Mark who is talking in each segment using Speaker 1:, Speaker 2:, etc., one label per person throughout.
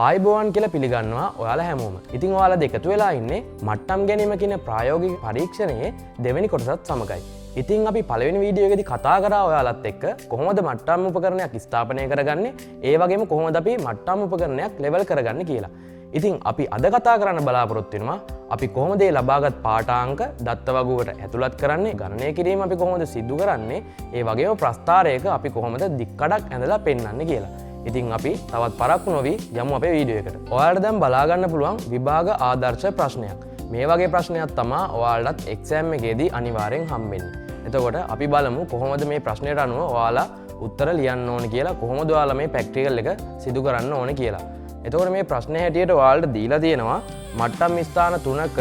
Speaker 1: ආයිබෝවන් කියලා පිළිගන්නවා ඔයාලා හැමෝම. ඉතින් ඔයාලා දෙකතු වෙලා ඉන්නේ මට්ටම් ගැනීම කියන ප්‍රායෝගික පරීක්ෂණයේ දෙවෙනි කොටසත් සමගයි. ඉතින් අපි පළවෙනි වීඩියෝ එකේදී කතා කරා ඔයාලත් එක්ක කොහොමද මට්ටම් උපකරණයක් ස්ථාපනය කරගන්නේ, ඒ වගේම කොහොමද අපි මට්ටම් උපකරණයක් ලෙවල් කරගන්නේ කියලා. ඉතින් අපි අද කතා කරන්න බලාපොරොත්තු වෙනවා අපි කොහොමද මේ ලබාගත් පාඨාංක දත්ත වගුවට ඇතුළත් කරන්නේ, ගණනය කිරීම අපි කොහොමද සිදු කරන්නේ, ඒ වගේම ප්‍රස්ථාරයක අපි කොහොමද දික්කඩක් ඇඳලා පෙන්වන්නේ කියලා. ඉතින් අපි තවත් පරක්කු නොවි යමු අපේ වීඩියෝ එකට. ඔයාලට දැන් බලා ගන්න පුළුවන් විභාග ආදර්ශ ප්‍රශ්නයක්. මේ වගේ ප්‍රශ්නයක් තමයි ඔයාලටත් එක්සෑම් එකේදී අනිවාර්යෙන් හම්බෙන්නේ. එතකොට අපි බලමු කොහොමද මේ ප්‍රශ්නයට අනුව ඔයාලා උත්තර ලියන්න ඕනේ කියලා, කොහොමද ඔයාලා මේ ප්‍රැක්ටිකල් එක සිදු කරන්න ඕනේ කියලා. එතකොට මේ ප්‍රශ්නේ හැටියට ඔයාලට දීලා තියෙනවා මට්ටම් ස්ථාන 3ක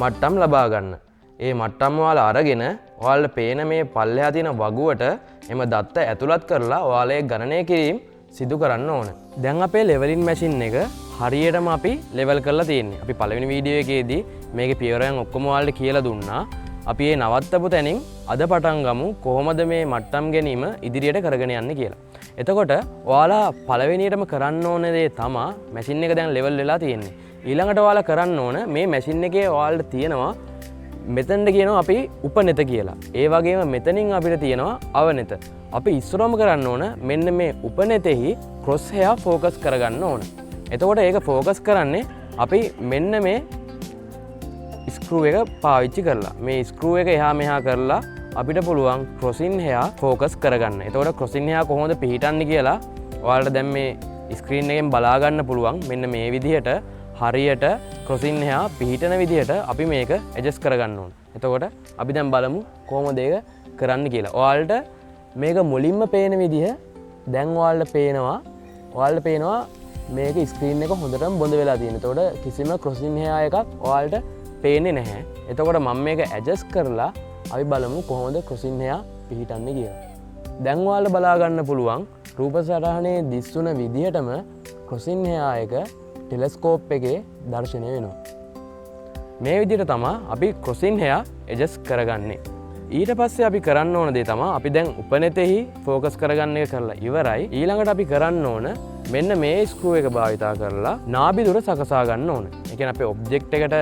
Speaker 1: මට්ටම් ලබා ගන්න. ඒ මට්ටම් ඔයාලා අරගෙන ඔයාලට පේන මේ පල්ලෙහා තියෙන වගුවට එම දත්ත ඇතුළත් කරලා ඔයාලා ඒ ගණනය කිරීම සිදු කරන්න ඕන. දැන් අපේ ලෙවලින් මැෂින් එක හරියටම අපි ලෙවල් කරලා තියෙන්නේ. අපි පළවෙනි වීඩියෝ එකේදී මේකේ පියවරයන් ඔක්කොම ඔයාලට කියලා දුන්නා. අපි මේ නවත්තපු තැනින් අද පටන් ගමු කොහොමද මේ මට්ටම් ගැනීම ඉදිරියට කරගෙන යන්නේ කියලා. එතකොට ඔයාලා පළවෙනියටම කරන්න ඕන දේ තමයි මැෂින් එක දැන් ලෙවල් වෙලා තියෙන්නේ. ඊළඟට ඔයාලා කරන්න ඕන මේ මැෂින් එකේ ඔයාලට තියෙනවා මෙතනට කියනවා අපි උපනෙත කියලා. ඒ වගේම මෙතනින් අපිට තියෙනවා අවනෙත. අපි ඉස්සරම කරන්න ඕන මෙන්න මේ උපනෙතෙහි ක්‍රොස් හෙයා ෆෝකස් කරගන්න ඕන. එතකොට ඒක ෆෝකස් කරන්නේ අපි මෙන්න මේ ස්ක්‍රූ එක පාවිච්චි කරලා. මේ ස්ක්‍රූ එක එහා මෙහා කරලා අපිට පුළුවන් ක්‍රොසින් හෙයා ෆෝකස් කරගන්න. එතකොට ක්‍රොසින් හෙයා කොහොමද පිහිටන්නේ කියලා ඔයාලට දැන් මේ ස්ක්‍රීන් එකෙන් බලා ගන්න පුළුවන්. මෙන්න මේ විදිහට හරියට ක්‍රොසින් එහා පිහිටන විදිහට අපි මේක ඇඩ්ජස්ට් කරගන්න ඕන. එතකොට අපි දැන් බලමු කොහොමද ඒක කරන්න කියලා. ඔයාලට මේක මුලින්ම පේන විදිහ දැන් ඔයාලට පේනවා මේක ස්ක්‍රීන් එක හොඳටම බොඳ වෙලා තියෙනවා. එතකොට කිසිම ක්‍රොසින් එහා එකක් ඔයාලට පේන්නේ නැහැ. එතකොට මම මේක ඇඩ්ජස්ට් කරලා අපි බලමු කොහොමද ක්‍රොසින් එහා පිහිටන්නේ කියලා. දැන් ඔයාලට බලා ගන්න පුළුවන් රූප සටහනේ දිස්සුන විදිහටම ක්‍රොසින් එහා එක ටෙලස්කෝප් එකේ දර්ශනය වෙනවා. මේ විදිහට තමයි අපි ක්‍රොසින් හෙයා ඇඩ්ජස්ට් කරගන්නේ. ඊට පස්සේ අපි කරන්න ඕන දේ තමයි අපි දැන් උපනෙතෙහි ෆෝකස් කරගන්න එක කරලා ඉවරයි. ඊළඟට අපි කරන්න ඕන මෙන්න මේ ස්ක්‍රූ එක භාවිතා කරලා නාභි දුර සකසා ගන්න ඕන. ඒ කියන්නේ අපේ ඔබ්ජෙක්ට් එකට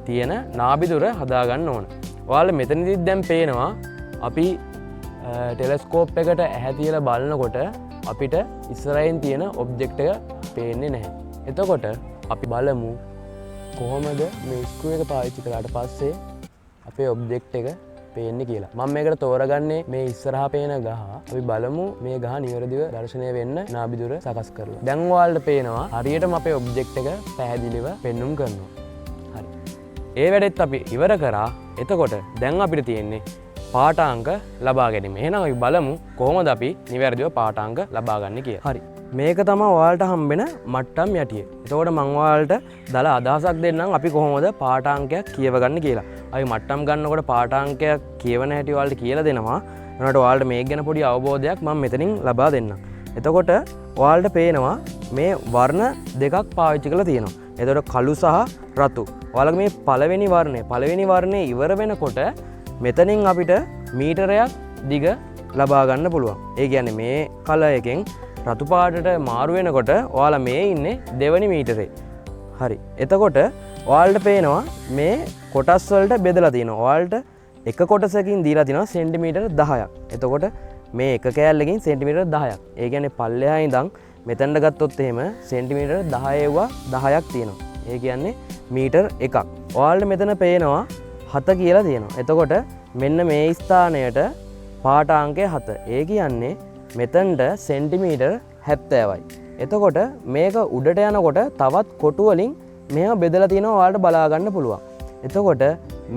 Speaker 1: තියෙන නාභි දුර හදා ගන්න ඕන. ඔයාලා මෙතනදිත් දැන් පේනවා අපි ටෙලස්කෝප් එකට ඇහැ තියලා බලනකොට අපිට ඉස්සරහින් තියෙන ඔබ්ජෙක්ට් එක පේන්නේ නැහැ. එතකොට අපි බලමු කොහොමද මේ ස්ක්‍රූ එක පාවිච්චි කළාට පස්සේ අපේ ඔබ්ජෙක්ට් එක පේන්නේ කියලා. මම මේකට තෝරගන්නේ මේ ඉස්සරහා පේන ගහ. අපි බලමු මේ ගහ නිවැරදිව දර්ශනය වෙන්න නාභි දුර සකස් කරලා. දැන් ඔයාලට පේනවා හරියටම අපේ ඔබ්ජෙක්ට් එක පැහැදිලිව පෙන්눔 කරනවා. හරි. ඒ වැඩෙත් අපි ඉවර කරා. එතකොට දැන් අපිට තියෙන්නේ පාඨාංක ලබා ගැනීම. එහෙනම් අපි බලමු කොහොමද අපි නිවැරදිව පාඨාංක ලබා ගන්න කියලා. හරි. මේක තමයි ඔයාලට හම්බෙන මට්ටම් යටිය. එතකොට මම ඔයාලට දල අදහසක් දෙන්නම් අපි කොහොමද පාඨාංකයක් කියවගන්න කියලා. අපි මට්ටම් ගන්නකොට පාඨාංකයක් කියවන හැටි ඔයාලට කියලා දෙනවා. එනකොට ඔයාලට මේක ගැන පොඩි අවබෝධයක් මම මෙතනින් ලබා දෙන්නම්. එතකොට ඔයාලට පේනවා මේ වර්ණ දෙකක් පාවිච්චි කරලා තියෙනවා. එතකොට කළු සහ රතු. ඔයාලගේ මේ පළවෙනි වර්ණේ ඉවර වෙනකොට මෙතනින් අපිට මීටරයක් දිග ලබා ගන්න පුළුවන්. ඒ කියන්නේ මේ කලර් එකෙන් රතු පාටට මාරු වෙනකොට ඔයාලා මේ ඉන්නේ දෙවෙනි මීටරේ. හරි. එතකොට ඔයාලට පේනවා මේ කොටස් වලට බෙදලා තියෙනවා. ඔයාලට එක කොටසකින් දීලා තියෙනවා සෙන්ටිමීටර් 10ක්. එතකොට මේ එක කෑල්ලකින් සෙන්ටිමීටර් 10ක්. ඒ කියන්නේ පල්ලෙහා ඉඳන් මෙතනට ගත්තොත් එහෙම සෙන්ටිමීටර් 10ක් තියෙනවා. ඒ කියන්නේ මීටර් එකක්. ඔයාලට මෙතන පේනවා 7 කියලා තියෙනවා. එතකොට මෙන්න මේ ස්ථානයට පාඨාංකය 7. ඒ කියන්නේ මෙතනට සෙන්ටිමීටර් 70යි. එතකොට මේක උඩට යනකොට තවත් කොටු වලින් මේවා බෙදලා තියෙනවා ඔයාලට බලා ගන්න පුළුවන්. එතකොට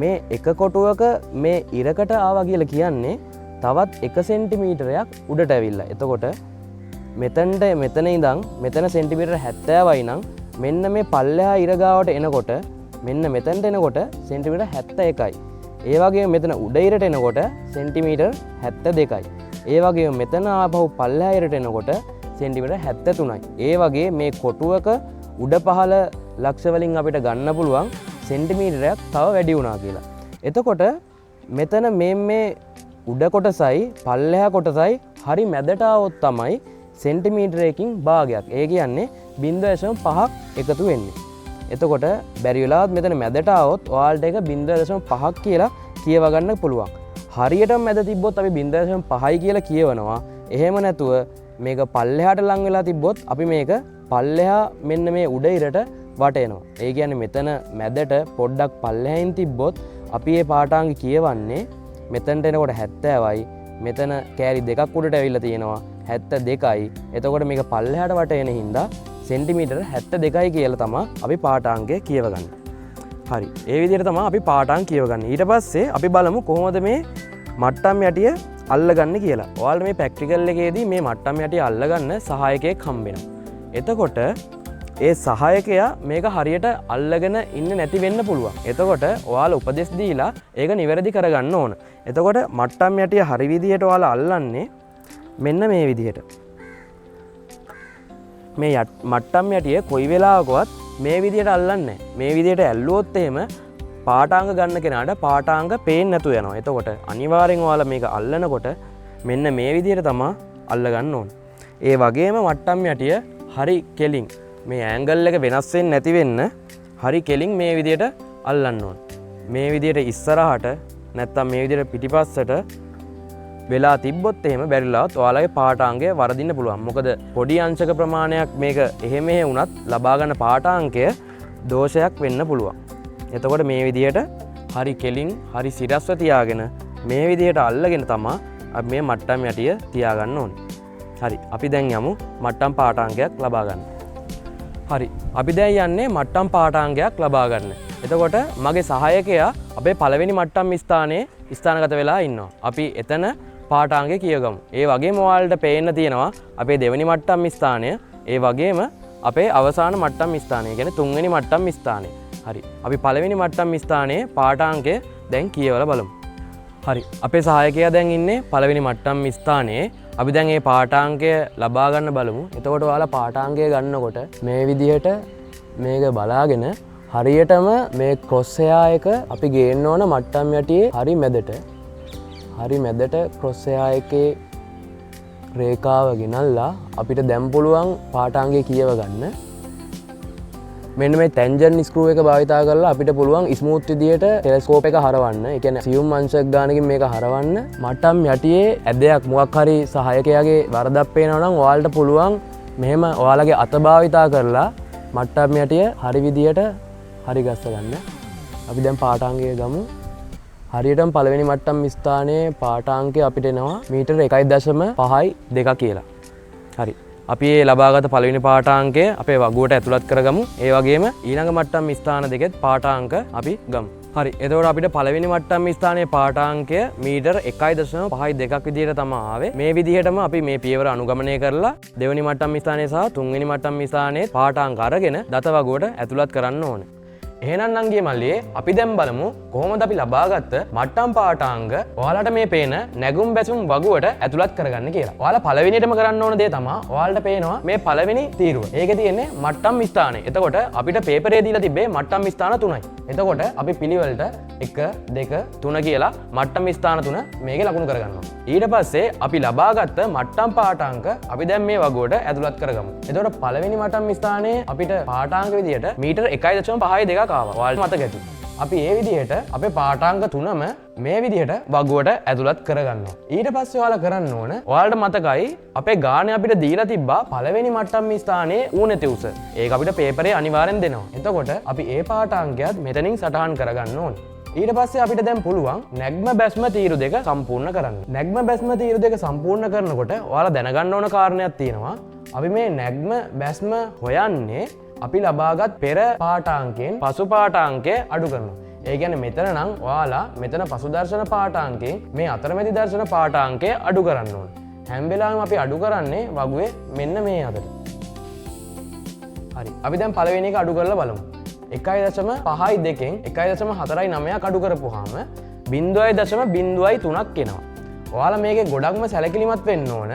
Speaker 1: මේ එක කොටුවක මේ ඉරකට ආවා කියලා කියන්නේ තවත් 1 සෙන්ටිමීටරයක් උඩට ඇවිල්ලා. එතකොට මෙතන ඉඳන් මෙතන සෙන්ටිමීටර් 70යි නම් මෙන්න මේ පල්ලෙහා ඉර ගාවට එනකොට මෙන්න මෙතනට එනකොට සෙන්ටිමීටර් 71යි. ඒ වගේම මෙතන උඩ ඉරට එනකොට සෙන්ටිමීටර් 72යි. ඒ වගේම මෙතන ආපහු පල්ලෙහා ඉරට එනකොට සෙන්ටිමීටර් 73යි. ඒ වගේ මේ කොටුවක උඩ පහළ ලක්ෂ වලින් අපිට ගන්න පුළුවන් සෙන්ටිමීටරයක් තව වැඩි වුණා කියලා. එතකොට මෙතන මේ උඩ කොටසයි පල්ලෙහා කොටසයි හරි මැදට આવොත් තමයි සෙන්ටිමීටරයකින් භාගයක්. ඒ කියන්නේ 0.5ක් එකතු වෙන්නේ. එතකොට බැරි වෙලාවත් මෙතන මැදට આવොත් ඔයාලට ඒක 0.5ක් කියලා කියව ගන්න පුළුවන්. හරියටම මැද තිබ්බොත් අපි 0.5යි කියලා කියවනවා. එහෙම නැතුව මේක පල්ලෙහාට ලං වෙලා තිබ්බොත් අපි මේක පල්ලෙහා මෙන්න මේ උඩ ඉරට වටේනවා. ඒ කියන්නේ මෙතන මැදට පොඩ්ඩක් පල්ලෙහායින් තිබ්බොත් අපි මේ පාඨාංග කියවන්නේ මෙතනට එනකොට 70යි. මෙතන කෑලි දෙකක් උඩට ඇවිල්ලා තියෙනවා 72යි. එතකොට මේක පල්ලෙහාට වටේන හින්දා සෙන්ටිමීටර 72යි කියලා තමයි අපි පාඨාංගය කියවගන්නේ. හරි. ඒ විදිහට තමයි අපි පාඨාංග කියවගන්නේ. ඊට පස්සේ අපි බලමු කොහොමද මේ මට්ටම් යටිය අල්ලගන්නේ කියලා. ඔයාලට මේ ප්‍රැක්ටිකල් එකේදී මේ මට්ටම් යටිය අල්ලගන්න සහායකයෙක් හම්බ වෙනවා. එතකොට ඒ සහායකයා මේක හරියට අල්ලගෙන ඉන්න නැති වෙන්න පුළුවන්. එතකොට ඔයාලා උපදෙස් දීලා ඒක නිවැරදි කරගන්න ඕන. එතකොට මට්ටම් යටිය හරි විදිහට ඔයාලා අල්ලන්නේ මෙන්න මේ විදිහට. මේ මට්ටම් යටිය කොයි වෙලාවකවත් මේ විදිහට අල්ලන්නේ නැහැ. මේ විදිහට ඇල්ලුවොත් එහෙම පාඨාංග ගන්න කෙනාට පාඨාංග පේන්නේ නැතු වෙනවා. එතකොට අනිවාර්යෙන් ඔයාලා මේක අල්ලනකොට මෙන්න මේ විදිහට තමයි අල්ලගන්න ඕන. ඒ වගේම මට්ටම් යටිය හරි කෙලින් මේ ඇන්ගල් එක වෙනස් වෙන්නේ නැති වෙන්න හරි කෙලින් මේ විදිහට අල්ලන්න ඕන. මේ විදිහට ඉස්සරහට නැත්තම් මේ විදිහට පිටිපස්සට වෙලා තිබ්බොත් එහෙම බැරිලාවත් ඔයාලගේ පාඨාංගය වරදින්න පුළුවන්. මොකද පොඩි අංශක ප්‍රමාණයක් මේක එහෙම වුණත් ලබා ගන්න පාඨාංකය දෝෂයක් වෙන්න පුළුවන්. එතකොට මේ විදිහට හරි කෙලින් හරි සිරස්ව තියාගෙන මේ විදිහට අල්ලගෙන තමයි අපි මේ මට්ටම් යටිය තියාගන්න ඕනේ. හරි. අපි දැන් යමු මට්ටම් පාඨාංගයක් ලබා ගන්න. හරි. අපි දැන් යන්නේ මට්ටම් පාඨාංගයක් ලබා ගන්න. එතකොට මගේ සහායකයා අපේ පළවෙනි මට්ටම් ස්ථානයේ ස්ථානගත වෙලා ඉන්නවා. අපි එතන පාඨාංගය කියගමු. ඒ වගේම ඔයාලට පේන්න තියෙනවා අපේ දෙවෙනි මට්ටම් ස්ථානය, ඒ වගේම අපේ අවසාන මට්ටම් ස්ථානය, කියන්නේ තුන්වෙනි මට්ටම් ස්ථානය. හරි. අපි පළවෙනි මට්ටම් ස්ථානයේ පාඨාංගය දැන් කියවලා බලමු. හරි. අපේ සහායකයා දැන් ඉන්නේ පළවෙනි මට්ටම් ස්ථානයේ. අපි දැන් මේ පාඨාංගය ලබා ගන්න බලමු. එතකොට ඔයාලා පාඨාංගය ගන්නකොට මේ විදිහට මේක බලාගෙන හරියටම මේ ක්‍රොස් එයා එක අපි ගේන්න ඕන මට්ටම් යටියේ හරි මැදට. හරි මැදට ක්‍රොස් එයා එකේ රේඛාව ගෙනල්ලා අපිට දැන් පුළුවන් පාඨාංගය කියව ගන්න. මෙන්න මේ ටැන්ජන්ට් ස්ක්‍රූ එක භාවිතා කරලා අපිට පුළුවන් ස්මූත් විදියට ටෙලස්කෝප් එක හරවන්න. ඒ කියන්නේ සියුම් අංශයක් ගානකින් මේක හරවන්න. මට්ටම් යටියේ ඇදයක් මොකක් හරි සහායකයාගේ වරදක් පේනවා නම් ඔයාලට පුළුවන් මෙහෙම ඔයාලගේ අත භාවිතා කරලා මට්ටම් යටිය හරි විදියට හරි ගස්ස ගන්න. අපි දැන් පාඨාංගය ගමු. හරියටම පළවෙනි මට්ටම් ස්ථානයේ පාඨාංකය අපිට එනවා මීටර 1.52 කියලා. හරි. අපි මේ ලබාගත පළවෙනි පාඨාංකය අපේ වගුවට ඇතුළත් කරගමු. ඒ වගේම ඊළඟ මට්ටම් ස්ථාන දෙකෙත් පාඨාංක අපි ගමු. හරි. එතකොට අපිට පළවෙනි මට්ටම් ස්ථානයේ පාඨාංකය මීටර 1.52ක් විදිහට තමයි ආවේ. මේ විදිහටම අපි මේ පියවර අනුගමනය කරලා දෙවෙනි මට්ටම් ස්ථානයේ සහ තුන්වෙනි මට්ටම් ස්ථානයේ පාඨාංක අරගෙන දත වගුවට ඇතුළත් කරන්න ඕනේ. එහෙනම් නංගියේ මල්ලියේ අපි දැන් බලමු කොහොමද අපි ලබාගත්ත මට්ටම් පාඨාංග ඔයාලට මේ පේන නැගුම් බැසුම් වගුවට ඇතුළත් කරගන්න කියලා. ඔයාලා පළවෙනියටම කරන්න ඕන දේ තමයි ඔයාලට පේනවා මේ පළවෙනි තීරුව. ඒකේ තියෙන්නේ මට්ටම් ස්ථානය. එතකොට අපිට පේපරේ දීලා තිබ්බේ මට්ටම් ස්ථාන 3යි. එතකොට අපි පිළිවෙලට 1 2 3 කියලා මට්ටම් ස්ථාන 3 මේකේ ලකුණු කරගන්නවා. ඊට පස්සේ අපි ලබාගත්ත මට්ටම් පාඨාංක අපි දැන් මේ වගුවට ඇතුළත් කරගමු. එතකොට පළවෙනි මට්ටම් ස්ථානයේ අපිට පාඨාංක විදියට මීටර 1.52ක් ඔයාලට මතක ඇති. අපි මේ විදිහට අපේ පාඨාංග තුනම මේ විදිහට වගුවට ඇතුළත් කරගන්නවා. ඊට පස්සේ ඔයාලා කරන්න ඕන ඔයාලට මතකයි අපේ ගානේ අපිට දීලා තිබ්බා පළවෙනි මට්ටම් ස්ථානයේ ඌනැති උස. ඒක අපිට පේපරේ අනිවාර්යෙන් දෙනවා. එතකොට අපි ඒ පාඨාංගයත් මෙතනින් සටහන් කරගන්න ඕනේ. ඊට පස්සේ අපිට දැන් පුළුවන් නැග්ම බැස්ම තීරු දෙක සම්පූර්ණ කරන්න. නැග්ම බැස්ම තීරු දෙක සම්පූර්ණ කරනකොට ඔයාලා දැනගන්න ඕන කාරණයක් තියෙනවා. අපි මේ නැග්ම බැස්ම හොයන්නේ අපි ලබාගත් පෙර පාඨාංකයෙන් පසු පාඨාංකය අඩු කරනවා. ඒ කියන්නේ මෙතන නම් ඔයාලා මෙතන පසු දර්ශන පාඨාංකයෙන් මේ අතරමැදි දර්ශන පාඨාංකය අඩු කරන්න ඕන. හැම වෙලාවෙම අපි අඩු කරන්නේ වගුවේ මෙන්න මේ අතට. හරි. අපි දැන් පළවෙනි එක අඩු කරලා බලමු. 1.52න් 1.49ක් අඩු කරපුවාම 0.03ක් එනවා. ඔයාලා මේකේ ගොඩක්ම සැලකිලිමත් වෙන්න ඕන.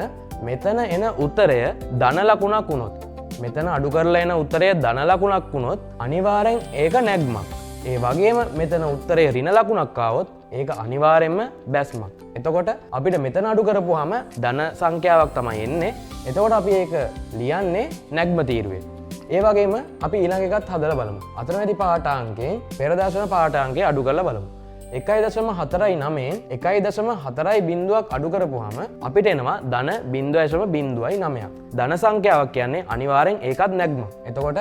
Speaker 1: මෙතන එන උත්තරය ධන ලකුණක් වුණොත් මෙතන අඩු කරලා එන උත්තරය ධන ලකුණක් වුණොත් අනිවාර්යෙන් ඒක නැග්මක්. ඒ වගේම මෙතන උත්තරේ ඍණ ලකුණක් ආවොත් ඒක අනිවාර්යෙන්ම බැස්මක්. එතකොට අපිට මෙතන අඩු කරපුවාම ධන සංඛ්‍යාවක් තමයි එන්නේ. එතකොට අපි ඒක ලියන්නේ නැග්ම තීරුවේ. ඒ වගේම අපි ඊළඟ එකත් හදලා බලමු. අතරමැදි පාඨාංකයෙන් පෙර දශම පාඨාංකය අඩු කරලා බලමු. 1.49 1.4 බිඳුවක් අඩු කරපුවාම අපිට එනවා ධන 0.09ක්. ධන සංඛ්‍යාවක් කියන්නේ අනිවාර්යෙන් ඒකත් නැග්ම. එතකොට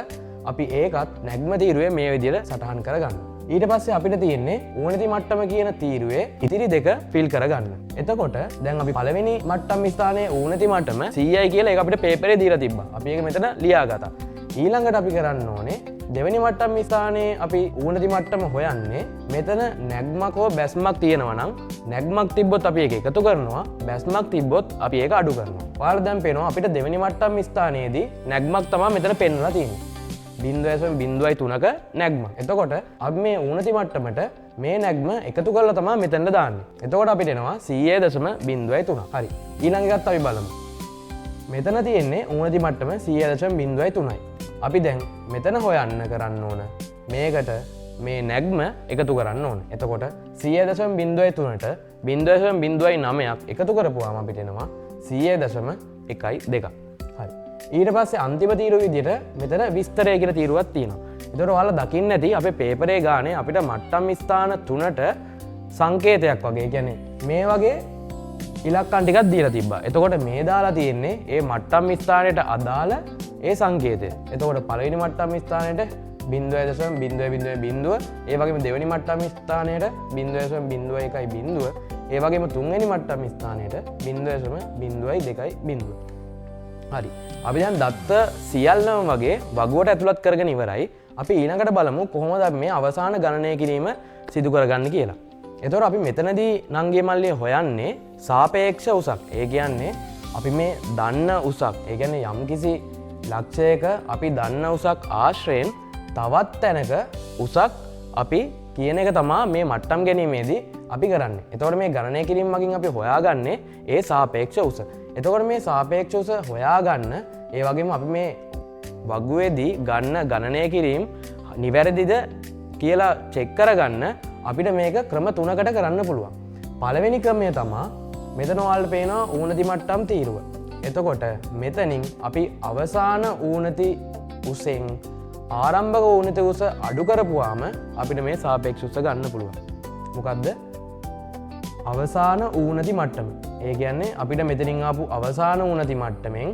Speaker 1: අපි ඒකත් නැග්ම තීරුවේ මේ විදිහට සටහන් කරගන්න. ඊට පස්සේ අපිට තියෙන්නේ ඌනති මට්ටම කියන තීරුවේ ඉතිරි දෙක ෆිල් කරගන්න. එතකොට දැන් අපි පළවෙනි මට්ටම් ස්ථානයේ ඌනති මට්ටම 100යි කියලා ඒක අපිට පේපරේ දීලා තිබ්බා. අපි ඒක මෙතන ලියාගත්තා. ඊළඟට අපි කරන්න ඕනේ දෙවෙනි මට්ටම් ස්ථානයේ අපි ඌනති මට්ටම හොයන්නේ මෙතන නැග්මක් හෝ බැස්මක් තියෙනවා නම් නැග්මක් තිබ්බොත් අපි ඒක එකතු කරනවා, බැස්මක් තිබ්බොත් අපි ඒක අඩු කරනවා. ඔයාලා දැන් පේනවා අපිට දෙවෙනි මට්ටම් ස්ථානයේදී නැග්මක් තමයි මෙතන පෙන්වලා තියෙන්නේ. 0.03ක නැග්ම. එතකොට අපි මේ ඌනති මට්ටමට මේ නැග්ම එකතු කරලා තමයි මෙතනට දාන්නේ. එතකොට අපිට එනවා 100.03. හරි. ඊළඟ එකත් අපි බලමු. මෙතන තියෙන්නේ ඌනති මට්ටම 100.03යි. අපි දැන් මෙතන හොයන්න කරන්න ඕන මේකට මේ නැග්ම එකතු කරන්න ඕන. එතකොට 100.03ට 0.09ක් එකතු කරපුවාම අපිට එනවා 100.12. හරි. ඊට පස්සේ අන්තිම තීරුව විදිහට මෙතන විස්තරය කියලා තීරුවක් තියෙනවා. ඒතකොට ඔයාලා දකින්න ඇති අපේ පේපරේ ගානේ අපිට මට්ටම් ස්ථාන 3ට සංකේතයක් වගේ. ඒ කියන්නේ මේ වගේ ඉලක්කම් ටිකක් දීලා තිබ්බා. එතකොට මේ දාලා තියෙන්නේ ඒ මට්ටම් ස්ථානයට අදාළ ඒ සංකේතය. එතකොට පළවෙනි මට්ටම් ස්ථානයට 0.00 ඒ වගේම දෙවෙනි මට්ටම් ස්ථානයට 0.01 ඒ වගේම තුන්වෙනි මට්ටම් ස්ථානයට 0.02. හරි. අපි දැන් දත්ත සියල්ලම වගේ වගුවට ඇතුළත් කරගෙන ඉවරයි. අපි ඊළඟට බලමු කොහොමද මේ අවසාන ගණනය කිරීම සිදු කරගන්න කියලා. එතකොට අපි මෙතනදී නංගිය මල්ලිය හොයන්නේ සාපේක්ෂ උසක්. ඒ කියන්නේ අපි මේ දන්න උසක්. ඒ කියන්නේ යම්කිසි ලක්ෂයක අපි දන්න උසක් ආශ්‍රයෙන් තවත් තැනක උසක් අපි කියන එක තමා මේ මට්ටම් ගැනීමේදී අපි කරන්නේ. එතකොට මේ ගණනය කිරීම මගින් අපි හොයාගන්නේ ඒ සාපේක්ෂ උස. එතකොට මේ සාපේක්ෂ උස හොයාගන්න ඒ වගේම අපි මේ වගුවේදී ගන්න ගණනය කිරීම නිවැරදිද කියලා චෙක් කරගන්න අපිට මේක ක්‍රම 3කට කරන්න පුළුවන්. පළවෙනි ක්‍රමය තමා මෙතන ඔයාලට පේනවා ඌනති මට්ටම් තීරුව. එතකොට මෙතනින් අපි අවසාන ඌනති උසෙන් ආරම්භක ඌනති උස අඩු කරපුවාම අපිට මේ සාපේක්ෂ උස ගන්න පුළුවන්. මොකද්ද? අවසාන ඌනති මට්ටම. ඒ කියන්නේ අපිට මෙතනින් ආපු අවසාන ඌනති මට්ටමෙන්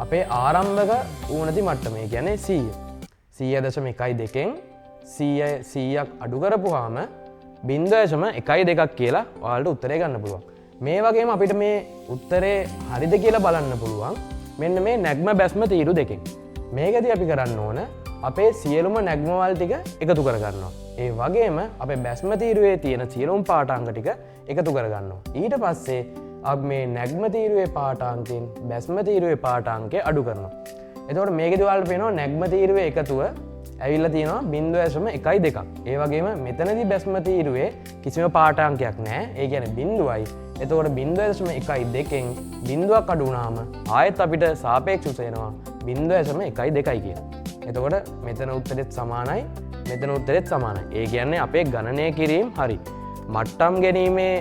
Speaker 1: අපේ ආරම්භක ඌනති මට්ටම. ඒ කියන්නේ 100. 100.12න් 100ක් අඩු කරපුවාම 0.12ක් කියලා ඔයාලට උත්තරේ ගන්න පුළුවන්. මේ වගේම අපිට මේ උත්තරේ හරිද කියලා බලන්න පුළුවන් මෙන්න මේ නැග්ම බැස්ම තීරු දෙකෙන්. මේකදී අපි කරන්න ඕන අපේ සියලුම නැග්මවල් ටික එකතු කරගන්නවා. ඒ වගේම අපේ බැස්ම තීරුවේ තියෙන සියලුම පාඨාංග ටික එකතු කරගන්නවා. ඊට පස්සේ අපි මේ නැග්ම තීරුවේ පාඨාංකයෙන් බැස්ම තීරුවේ පාඨාංකය අඩු කරනවා. එතකොට මේකදී ඔයාලට පේනවා නැග්ම තීරුවේ එකතුව ඇවිල්ලා තියෙනවා 0.12. ඒ වගේම මෙතනදී බැස්ම තීරුවේ කිසිම පාඨාංකයක් නැහැ. ඒ කියන්නේ බිඳුවයි. එතකොට 0.12න් බිඳුවක් අඩු වුණාම ආයෙත් අපිට සාපේක්ෂ උස එනවා 0.12 කියලා. එතකොට මෙතන උත්තරෙත් සමානයි, මෙතන උත්තරෙත් සමානයි. ඒ කියන්නේ අපේ ගණනය කිරීම හරි. මට්ටම් ගැනීමේ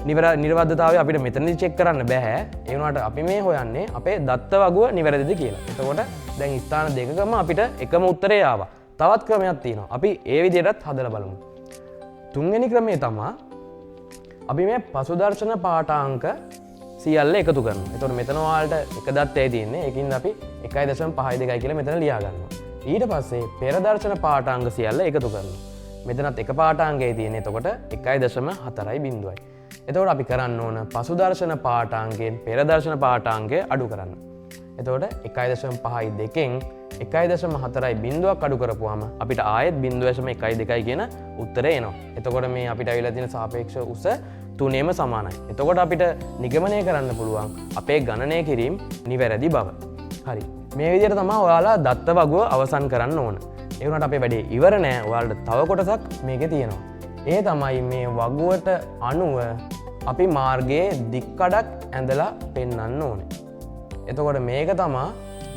Speaker 1: නිර්වද්දතාවය අපිට මෙතනදී චෙක් කරන්න බෑ. ඒ වුණාට අපි මේ හොයන්නේ අපේ දත්ත වගුව නිවැරදිද කියලා. එතකොට දැන් ස්ථාන දෙකකම අපිට එකම උත්තරේ ආවා. තවත් ක්‍රමයක් තියෙනවා. අපි ඒ විදිහටත් හදලා බලමු. තුන්වෙනි ක්‍රමය තමයි අපි මේ පසුදර්ශන පාඨාංක සියල්ල එකතු කරනවා. එතකොට මෙතන ඔයාලට එක දත්තේ තියෙන්නේ. ඒකින්ද අපි 1.52 කියලා මෙතන ලියා ගන්නවා. ඊට පස්සේ පෙර දර්ශන පාඨාංග සියල්ල එකතු කරනවා. මෙතනත් එක පාඨාංගයේ තියෙන. එතකොට 1.4 එතකොට අපි කරන්න ඕන පසුදර්ශන පාඨාංගයෙන් පෙර දර්ශන පාඨාංගය අඩු කරන්න. එතකොට 1.52න් 1.4 අඩු කරපුවාම අපිට ආයෙත් 0.12 කියන උත්තරේ එනවා. එතකොට මේ අපිට අවිලා තියෙන සාපේක්ෂ උස තුනේම සමානයි. එතකොට අපිට නිගමනය කරන්න පුළුවන් අපේ ගණනය කිරීම නිවැරදි බව. හරි. මේ විදිහට තමයි ඔයාලා දත්ත වගුව අවසන් කරන්න ඕන. ඒ වුණාට අපේ වැඩේ ඉවර නෑ. ඔයාලට තව කොටසක් මේකේ තියෙනවා. ඒ තමයි මේ වගුවට අනුව අපි මාර්ගයේ දික්කඩක් ඇඳලා පෙන්වන්න ඕනේ. එතකොට මේක තමයි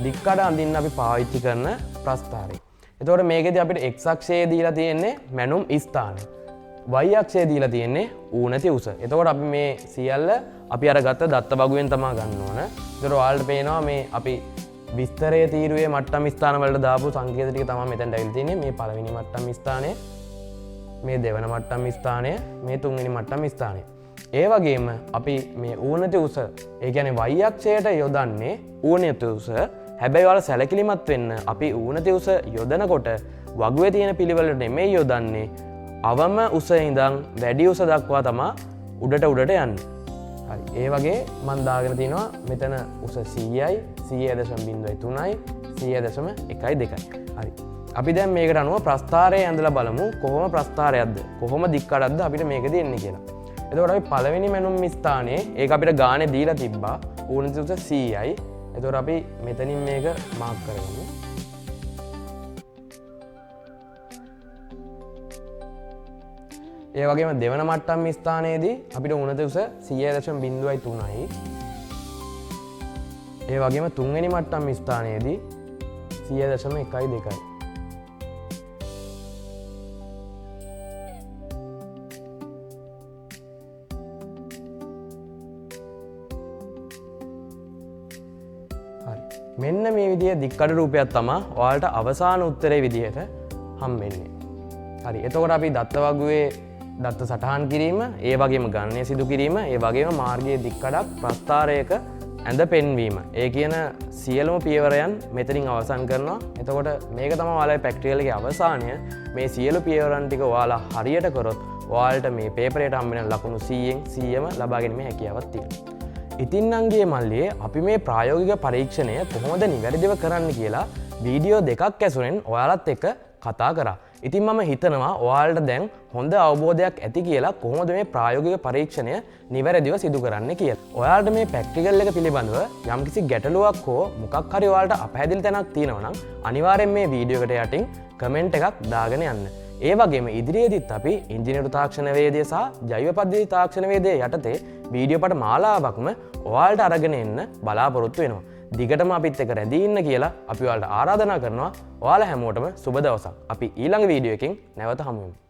Speaker 1: දික්කඩ අඳින්න අපි පාවිච්චි කරන ප්‍රස්ථාරය. එතකොට මේකෙදි අපිට x අක්ෂයේ දීලා තියෙන්නේ මැනුම් ස්ථාන. y අක්ෂයේ දීලා තියෙන්නේ ඌනති උස. එතකොට අපි මේ සියල්ල අපි අර ගත්ත දත්ත වගුවෙන් තමයි ගන්න ඕන. එතකොට ඔයාලට පේනවා මේ අපි විස්තරයේ තීරුවේ මට්ටම් ස්ථාන වලට දාපු සංකේත ටික තමයි මෙතනට ඇවිල්ලා තියෙන්නේ. මේ පළවෙනි මට්ටම් ස්ථානය, මේ දෙවන මට්ටම් ස්ථානය, මේ තුන්වෙනි මට්ටම් ස්ථානය. ඒ වගේම අපි මේ ඌනති උස, ඒ කියන්නේ y අක්ෂයට යොදන්නේ ඌනති උස. හැබැයි ඔයාලා සැලකිලිමත් වෙන්න අපි ඌනති උස යොදනකොට වගුවේ තියෙන පිළිවෙලට නෙමෙයි යොදන්නේ. අවම උස ඉඳන් වැඩි උස දක්වා තමයි උඩට යන්නේ. හරි. ඒ වගේ මම දාගෙන තිනවා මෙතන උස 100යි, 100.03යි, 100.12යි. හරි. අපි දැන් මේකට අනුව ප්‍රස්ථාරය ඇඳලා බලමු කොහොම ප්‍රස්ථාරයක්ද, කොහොම දික්කඩක්ද අපිට මේක දෙන්නේ කියලා. එතකොට අපි පළවෙනි මැනුම් ස්ථානයේ ඒක අපිට ගානේ දීලා තිබ්බා ඌනති උස 100යි. එතකොට අපි මෙතනින් මේක මාක් කරගමු. ඒ වගේම දෙවන මට්ටම් ස්ථානයේදී අපිට ඌනති උස 100.03යි. ඒ වගේම තුන්වෙනි මට්ටම් ස්ථානයේදී 100.12යි. මෙන්න මේ විදිහේ දික්කඩ රූපයක් තමයි ඔයාලට අවසාන උත්තරේ විදිහට හම්බෙන්නේ. හරි. එතකොට අපි දත්ත වගුවේ දත්ත සටහන් කිරීම, ඒ වගේම ගණනය සිදු කිරීම, ඒ වගේම මාර්ගයේ දික්කඩක් ප්‍රස්ථාරයක ඇඳ පෙන්වීම. ඒ කියන සියලුම පියවරයන් මෙතනින් අවසන් කරනවා. එතකොට මේක තමයි ඔයාලගේ ප්‍රැක්ටිකල් එකේ අවසානය. මේ සියලු පියවරන් ටික ඔයාලා හරියට කරොත් ඔයාලට මේ පේපරයට හම්බෙන ලකුණු 100න් 100ම ලබා ගැනීමේ හැකියාවක් තියෙනවා. ඉතින් නංගියේ මල්ලියේ අපි මේ ප්‍රායෝගික පරීක්ෂණය කොහොමද නිවැරදිව කරන්න කියලා වීඩියෝ දෙකක් ඇසුරෙන් ඔයාලත් එක්ක කතා කරා. ඉතින් මම හිතනවා ඔයාලට දැන් හොඳ අවබෝධයක් ඇති කියලා කොහොමද මේ ප්‍රායෝගික පරීක්ෂණය නිවැරදිව සිදු කරන්න කියලා. ඔයාලට මේ ප්‍රැක්ටිකල් එක පිළිබඳව යම්කිසි ගැටලුවක් හෝ මොකක් හරි ඔයාලට අපහැදිලි තැනක් තියෙනවා නම් අනිවාර්යෙන් මේ වීඩියෝ එකට යටින් කමෙන්ට් එකක් දාගෙන යන්න. ඒ වගේම ඉදිරියේදීත් අපි ඉංජිනේරු තාක්ෂණ වේදය සහ ජෛව පද්ධති තාක්ෂණ වේදය යටතේ වීඩියෝ පට මාලාවක්ම ඔයාලට අරගෙන එන්න බලාපොරොත්තු වෙනවා. දිගටම අපිත් එක්ක රැඳී ඉන්න කියලා අපි ඔයාලට ආරාධනා කරනවා. ඔයාලා හැමෝටම සුබ දවසක්. අපි ඊළඟ වීඩියෝ එකකින් නැවත හමු වෙමු.